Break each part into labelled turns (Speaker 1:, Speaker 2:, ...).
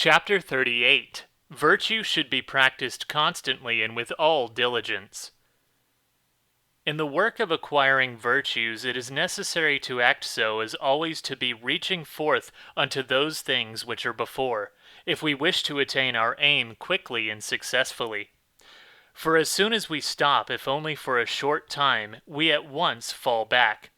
Speaker 1: Chapter 38. Virtue should be practiced constantly and with all diligence. In the work of acquiring virtues, it is necessary to act so as always to be reaching forth unto those things which are before, if we wish to attain our aim quickly and successfully. For as soon as we stop, if only for a short time, we at once fall back.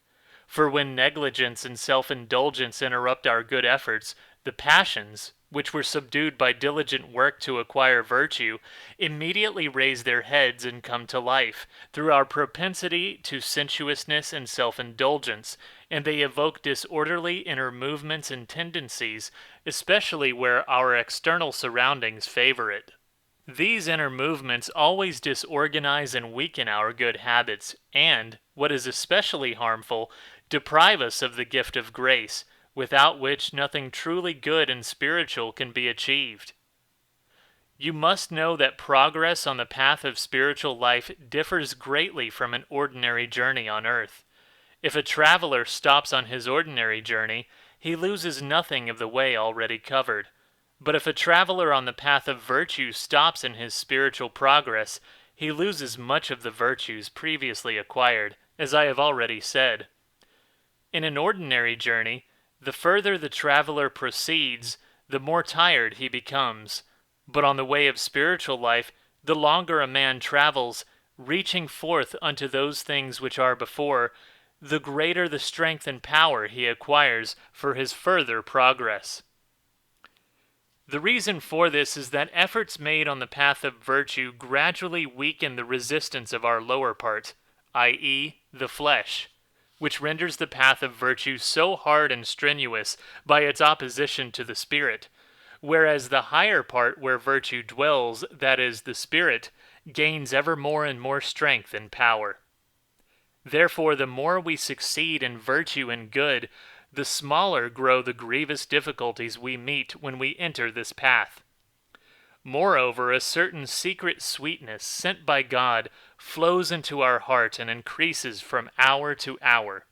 Speaker 1: For when negligence and self-indulgence interrupt our good efforts, the passions, which were subdued by diligent work to acquire virtue, immediately raise their heads and come to life, through our propensity to sensuousness and self-indulgence, and they evoke disorderly inner movements and tendencies, especially where our external surroundings favor it. These inner movements always disorganize and weaken our good habits, and, what is especially harmful, deprive us of the gift of grace, without which nothing truly good and spiritual can be achieved. You must know that progress on the path of spiritual life differs greatly from an ordinary journey on earth. If a traveler stops on his ordinary journey, he loses nothing of the way already covered. But if a traveler on the path of virtue stops in his spiritual progress, he loses much of the virtues previously acquired, as I have already said. In an ordinary journey, the further the traveler proceeds, the more tired he becomes. But on the way of spiritual life, the longer a man travels, reaching forth unto those things which are before, the greater the strength and power he acquires for his further progress. The reason for this is that efforts made on the path of virtue gradually weaken the resistance of our lower part, i.e., the flesh, which renders the path of virtue so hard and strenuous by its opposition to the spirit, whereas the higher part where virtue dwells, that is, the spirit, gains ever more and more strength and power. Therefore, the more we succeed in virtue and good, the smaller grow the grievous difficulties we meet when we enter this path. Moreover, a certain secret sweetness sent by God flows into our heart and increases from hour to hour.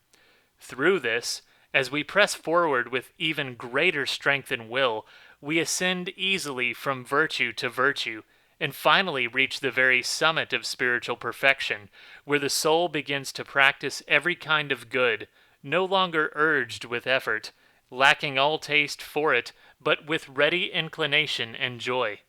Speaker 1: Through this, as we press forward with even greater strength and will, we ascend easily from virtue to virtue, and finally reach the very summit of spiritual perfection, where the soul begins to practice every kind of good, no longer urged with effort, lacking all taste for it, but with ready inclination and joy.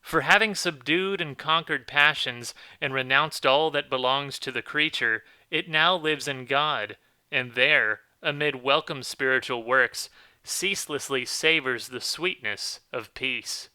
Speaker 1: For having subdued and conquered passions, and renounced all that belongs to the creature, it now lives in God, and there, amid welcome spiritual works, ceaselessly savors the sweetness of peace.